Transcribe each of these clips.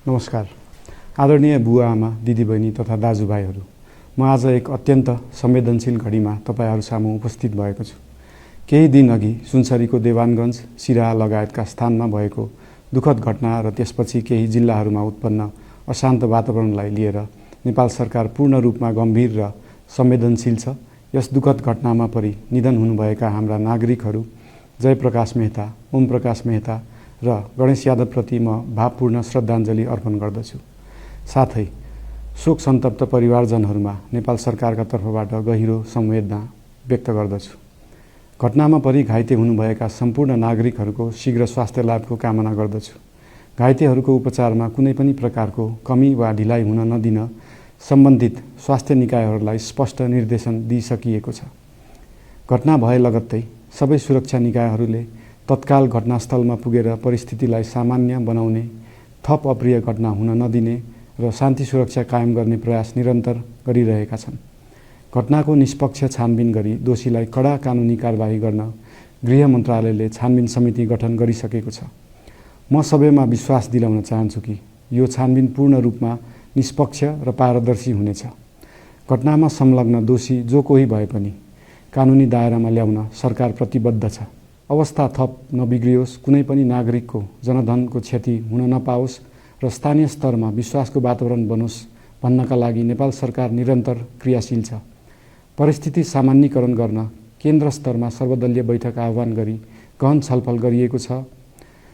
नमस्कार। आदरणीय बुवा आमा, दिदीबहिनी तथा दाजुभाइहरू, म आज एक अत्यन्त संवेदनशील घडीमा तपाईहरू सामु उपस्थित भएको छु। केही दिन अघि सुनसरीको देवानगञ्ज, सिराहा लगायतका स्थानमा भएको दुःखद घटना र त्यसपछि केही जिल्लाहरूमा उत्पन्न अशान्त वातावरणलाई लिएर नेपाल सरकार पूर्ण रूपमा गम्भीर र संवेदनशील छ। यस दुःखद घटनामा परि निधन हुनुभएका हाम्रा नागरिकहरू जयप्रकाश मेहता, ओम प्रकाश मेहता र गणेश यादवप्रति म भावपूर्ण श्रद्धाञ्जली अर्पण गर्दछु। साथै शोक सन्तप्त परिवारजनहरूमा नेपाल सरकारका तर्फबाट गहिरो संवेदना व्यक्त गर्दछु। घटनामा परि घाइते हुनुभएका सम्पूर्ण नागरिकहरूको शीघ्र स्वास्थ्य लाभको कामना गर्दछु। घाइतेहरूको उपचारमा कुनै पनि प्रकारको कमी वा ढिलाइ हुन नदिन सम्बन्धित स्वास्थ्य निकायहरूलाई स्पष्ट निर्देशन दिइसकिएको छ। घटना भए लगत्तै सबै सुरक्षा निकायहरूले तत्काल घटनास्थलमा पुगेर परिस्थितिलाई सामान्य बनाउने, थप अप्रिय घटना हुन नदिने र शान्ति सुरक्षा कायम गर्ने प्रयास निरन्तर गरिरहेका छन्। घटनाको निष्पक्ष छानबिन गरी दोषीलाई कडा कानुनी कारबाही गर्न गृह मन्त्रालयले छानबिन समिति गठन गरिसकेको छ। म सबैमा विश्वास दिलाउन चाहन्छु कि यो छानबिन पूर्ण रूपमा निष्पक्ष र पारदर्शी हुनेछ। घटनामा संलग्न दोषी जो कोही भए पनि कानुनी दायरामा ल्याउन सरकार प्रतिबद्ध छ। अवस्था थप नबिग्रियोस्, कुनै पनि नागरिकको जनधनको क्षति हुन नपाओस् र स्थानीय स्तरमा विश्वासको वातावरण बनोस् भन्नका लागि नेपाल सरकार निरन्तर क्रियाशील छ। परिस्थिति सामान्यीकरण गर्न केन्द्र स्तरमा सर्वदलीय बैठक आह्वान गरी गहन छलफल गरिएको छ।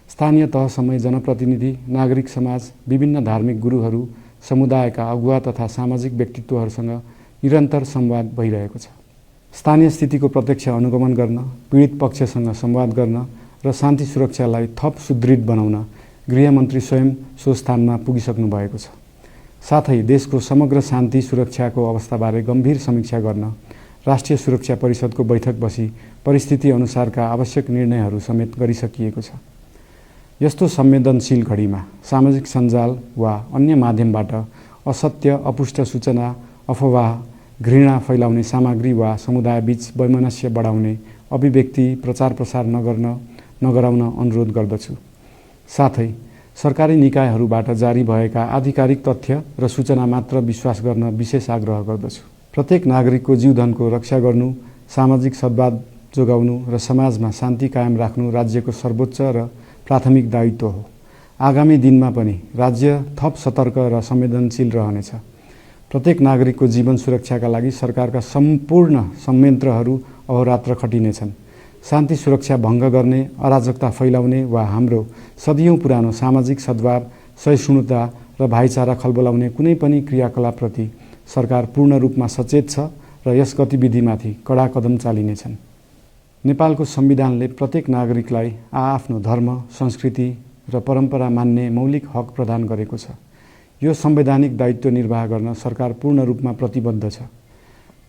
स्थानीय तहसम्मै जनप्रतिनिधि, नागरिक समाज, विभिन्न धार्मिक गुरुहरू, समुदायका अगुवा तथा सामाजिक व्यक्तित्वहरूसँग निरन्तर संवाद भइरहेको छ। स्थानीय स्थितिको प्रत्यक्ष अनुगमन गर्न, पीडित पक्षसँग संवाद गर्न र शान्ति सुरक्षालाई थप सुदृढ बनाउन गृहमन्त्री स्वयं सो स्थानमा पुगिसक्नु भएको छ। साथै देशको समग्र शान्ति सुरक्षाको अवस्थाबारे गम्भीर समीक्षा गर्न राष्ट्रिय सुरक्षा परिषदको बैठक बसी परिस्थिति अनुसारका आवश्यक निर्णयहरू समेत गरिसकिएको छ। यस्तो संवेदनशील घडीमा सामाजिक सञ्जाल वा अन्य माध्यमबाट असत्य, अपुष्ट सूचना, अफवाह, घृणा फैलाउने सामग्री वा समुदायबीच वैमनस्य बढाउने अभिव्यक्ति प्रचार प्रसार नगराउन अनुरोध गर्दछु। साथै सरकारी निकायहरूबाट जारी भएका आधिकारिक तथ्य र सूचना मात्र विश्वास गर्न विशेष आग्रह गर्दछु। प्रत्येक नागरिकको जीवधनको रक्षा गर्नु, सामाजिक सद्भाव जोगाउनु र समाजमा शान्ति कायम राख्नु राज्यको सर्वोच्च र प्राथमिक दायित्व हो। आगामी दिनमा पनि राज्य थप सतर्क र संवेदनशील रहनेछ। प्रत्येक नागरिकको जीवन सुरक्षाका लागि सरकारका सम्पूर्ण संयन्त्रहरू अहोरात्र खटिनेछन्। शान्ति सुरक्षा भङ्ग गर्ने, अराजकता फैलाउने वा हाम्रो सदियौं पुरानो सामाजिक सद्भाव, सहिष्णुता र भाइचारा खलबलाउने कुनै पनि क्रियाकलापप्रति सरकार पूर्ण रूपमा सचेत छ र यस गतिविधिमाथि कडा कदम चालिनेछन्। नेपालको संविधानले प्रत्येक नागरिकलाई आआफ्नो धर्म, संस्कृति र परम्परा मान्ने मौलिक हक प्रदान गरेको छ। यो संवैधानिक दायित्व निर्वाह गर्न सरकार पूर्ण रूपमा प्रतिबद्ध छ।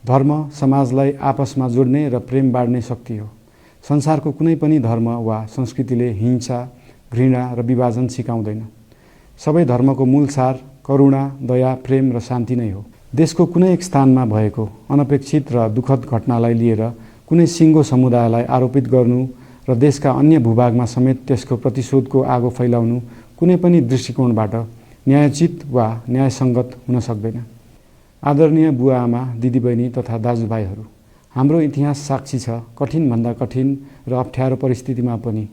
धर्म समाजलाई आपसमा जोड्ने र प्रेम बाँड्ने शक्ति हो। संसारको कुनै पनि धर्म वा संस्कृतिले हिंसा, घृणा र विभाजन सिकाउँदैन। सबै धर्मको मूल सार करुणा, दया, प्रेम र शान्ति नै हो। देशको कुनै एक स्थानमा भएको अनपेक्षित र दुःखद घटनालाई लिएर कुनै सिङ्गो समुदायलाई आरोपित गर्नु र देशका अन्य भूभागमा समेत त्यसको प्रतिशोधको आगो फैलाउनु कुनै पनि दृष्टिकोणबाट न्यायोचित वा न्यायसङ्गत हुन सक्दैन। आदरणीय बुवा आमा, दिदीबहिनी तथा दाजुभाइहरू, हाम्रो इतिहास साक्षी छ कठिनभन्दा कठिन र अप्ठ्यारो परिस्थितिमा पनि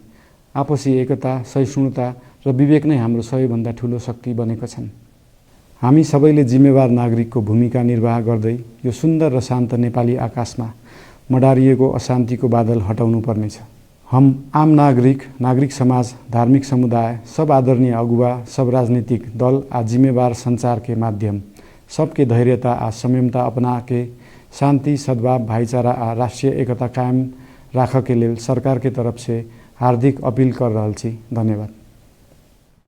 आपसी एकता, सहिष्णुता र विवेक नै हाम्रो सबैभन्दा ठूलो शक्ति बनेका छन्। हामी सबैले जिम्मेवार नागरिकको भूमिका निर्वाह गर्दै यो सुन्दर र शान्त नेपाली आकाशमा मडारिएको अशान्तिको बादल हटाउनु पर्नेछ। हम आम नागरिक, नागरिक समाज, धार्मिक समुदाय, सब आदरणीय अगुवा, सब राजनीतिक दल आ जिम्मेवार संचार के माध्यम सबके धैर्यता आ संयमता अपना के शांति, सद्भाव, भाईचारा आ राष्ट्रीय एकता कायम राख के लेल सरकार के तरफ से हार्दिक अपील कर रहल छी। धन्यवाद।